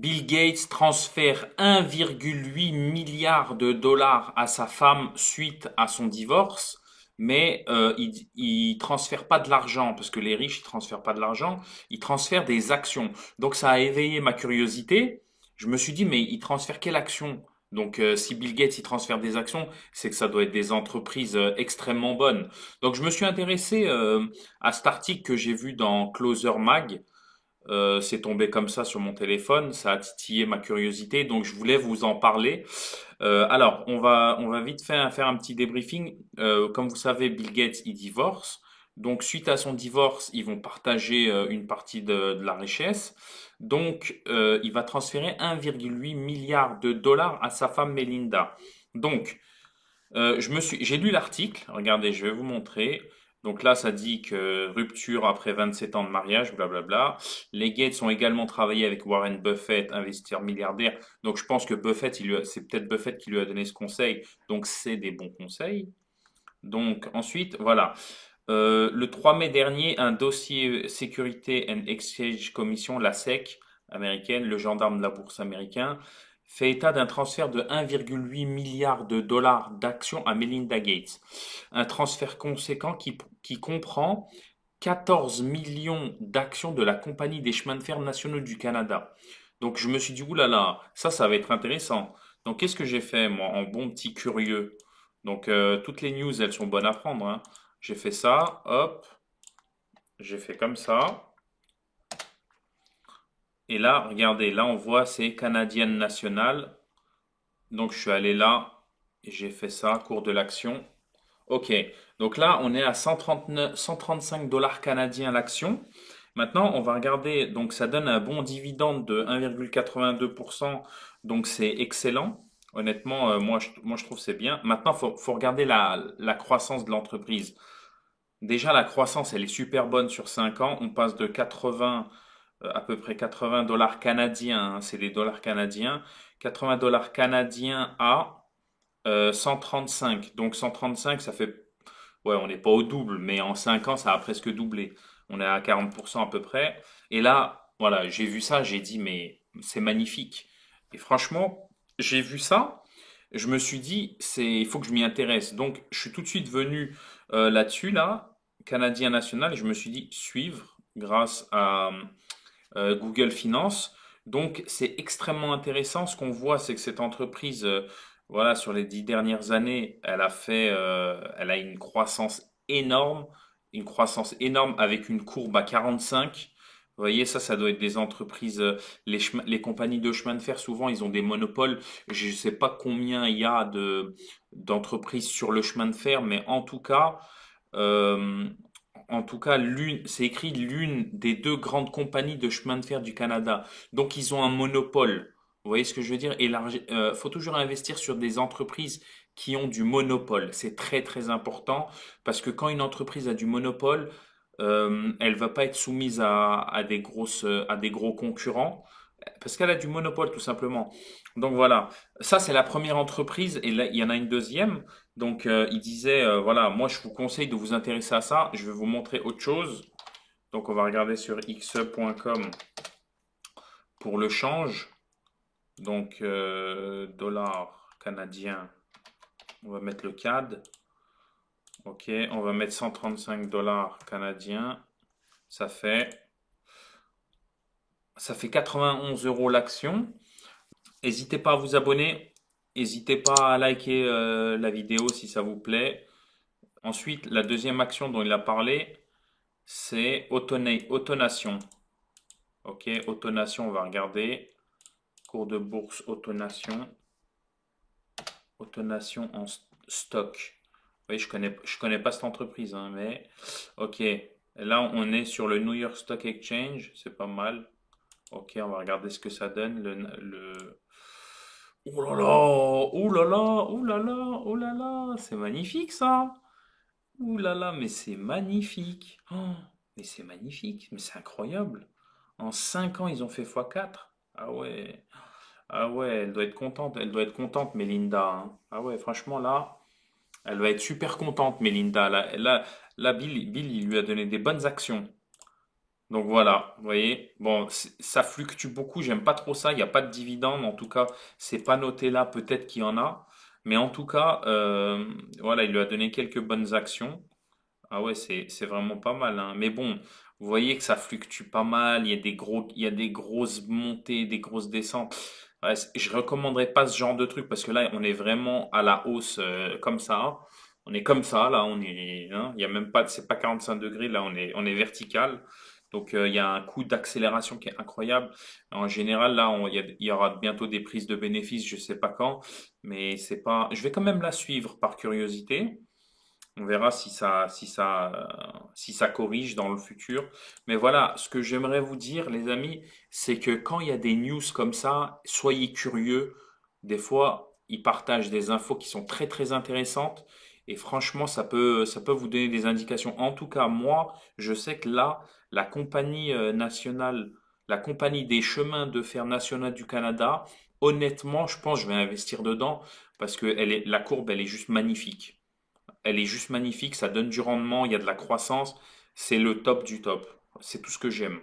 Bill Gates transfère 1,8 milliard de dollars à sa femme suite à son divorce, mais il transfère pas de l'argent, parce que les riches, ils transfèrent pas de l'argent, ils transfèrent des actions. Donc ça a éveillé ma curiosité. Je me suis dit, mais il transfère quelle action? Donc si Bill Gates, il transfère des actions, c'est que ça doit être des entreprises extrêmement bonnes. Donc je me suis intéressé à cet article que j'ai vu dans Closer Mag. C'est tombé comme ça sur mon téléphone, ça a titillé ma curiosité, donc je voulais vous en parler. Alors, on va vite faire un petit débriefing. Comme vous savez, Bill Gates, il divorce. Donc, suite à son divorce, ils vont partager une partie de la richesse. Donc, il va transférer 1,8 milliard de dollars à sa femme Melinda. Donc, j'ai lu l'article. Regardez, je vais vous montrer. Donc là, ça dit que rupture après 27 ans de mariage, blablabla. Les Gates ont également travaillé avec Warren Buffett, investisseur milliardaire. Donc je pense que c'est peut-être Buffett qui lui a donné ce conseil. Donc c'est des bons conseils. Donc ensuite, voilà. Le 3 mai dernier, un dossier Security and Exchange Commission, la SEC américaine, le gendarme de la bourse américain, fait état d'un transfert de 1,8 milliard de dollars d'actions à Melinda Gates. Un transfert conséquent qui comprend 14 millions d'actions de la Compagnie des chemins de fer nationaux du Canada. Donc je me suis dit, oulala, ça va être intéressant. Donc qu'est-ce que j'ai fait, moi, en bon petit curieux? Donc toutes les news, elles sont bonnes à prendre, hein. J'ai fait ça, hop, j'ai fait comme ça. Et là, regardez, là on voit c'est Canadienne nationale. Donc je suis allé là et j'ai fait ça, cours de l'action. Ok, donc là on est à 139, 135 dollars canadiens l'action. Maintenant on va regarder, donc ça donne un bon dividende de 1,82%, donc c'est excellent. Honnêtement, moi je trouve que c'est bien. Maintenant, faut regarder la croissance de l'entreprise. Déjà, la croissance, elle est super bonne sur 5 ans. On passe de 80, à peu près 80 dollars canadiens, hein, c'est des dollars canadiens, 80 dollars canadiens à 135. Donc 135, ça fait, ouais, on n'est pas au double, mais en 5 ans, ça a presque doublé. On est à 40% à peu près. Et là, voilà, j'ai vu ça, j'ai dit, mais c'est magnifique. Et franchement, j'ai vu ça, je me suis dit, il faut que je m'y intéresse. Donc, je suis tout de suite venu là-dessus, là, Canadien National, et je me suis dit, suivre grâce à Google Finance. Donc, c'est extrêmement intéressant. Ce qu'on voit, c'est que cette entreprise, voilà, sur les 10 dernières années, elle a une croissance énorme avec une courbe à 45. Vous voyez, ça doit être des entreprises, les compagnies de chemin de fer, souvent, ils ont des monopoles. Je ne sais pas combien il y a d'entreprises sur le chemin de fer, mais euh, en tout cas, c'est écrit l'une des deux grandes compagnies de chemin de fer du Canada. Donc, ils ont un monopole. Vous voyez ce que je veux dire? Faut toujours investir sur des entreprises qui ont du monopole. C'est très, très important parce que quand une entreprise a du monopole, elle va pas être soumise à des gros concurrents parce qu'elle a du monopole, tout simplement. Donc voilà, ça c'est la première entreprise et là il y en a une deuxième. Donc il disait, voilà, moi je vous conseille de vous intéresser à ça. Je vais vous montrer autre chose. Donc on va regarder sur xe.com pour le change. Donc dollar canadien, on va mettre le CAD. Ok, on va mettre 135 dollars canadiens. Ça fait, ça fait 91 euros l'action. N'hésitez pas à vous abonner. N'hésitez pas à liker la vidéo si ça vous plaît. Ensuite, la deuxième action dont il a parlé, c'est autonation. Ok, autonation, on va regarder. Cours de bourse, autonation. Autonation en stock. Oui, je connais pas cette entreprise, hein, mais ok. Là, on est sur le New York Stock Exchange, c'est pas mal. Ok, on va regarder ce que ça donne. Oh là là, oh là là, oh là là, oh là là, c'est magnifique ça. Ouh là là, mais c'est magnifique. Oh, mais c'est magnifique, mais c'est incroyable. En 5 ans, ils ont fait x4. Ah ouais. Ah ouais, elle doit être contente. Elle doit être contente, Mélinda, hein. Ah ouais, franchement, là, elle va être super contente, Mélinda. Là, Bill, il lui a donné des bonnes actions. Donc voilà, vous voyez. Bon, ça fluctue beaucoup, j'aime pas trop ça. Il n'y a pas de dividende, en tout cas, c'est pas noté là, peut-être qu'il y en a. Mais en tout cas, voilà, il lui a donné quelques bonnes actions. Ah ouais, c'est vraiment pas mal, hein. Mais bon, vous voyez que ça fluctue pas mal. Il y a des grosses montées, des grosses descentes. Ouais, je recommanderais pas ce genre de truc parce que là, on est vraiment à la hausse comme ça. On est comme ça, là, hein, il y a même pas, c'est pas 45 degrés, là, on est vertical. Donc, il y a un coup d'accélération qui est incroyable. En général, là, il y aura bientôt des prises de bénéfices, je sais pas quand, mais c'est pas, je vais quand même la suivre par curiosité. On verra si ça corrige dans le futur. Mais voilà, ce que j'aimerais vous dire, les amis, c'est que quand il y a des news comme ça, soyez curieux. Des fois, ils partagent des infos qui sont très très intéressantes. Et franchement, ça peut vous donner des indications. En tout cas, moi, je sais que là, la compagnie nationale, la compagnie des chemins de fer nationaux du Canada, honnêtement, je pense que je vais investir dedans parce que la courbe, elle est juste magnifique. Elle est juste magnifique, ça donne du rendement, il y a de la croissance, c'est le top du top. C'est tout ce que j'aime.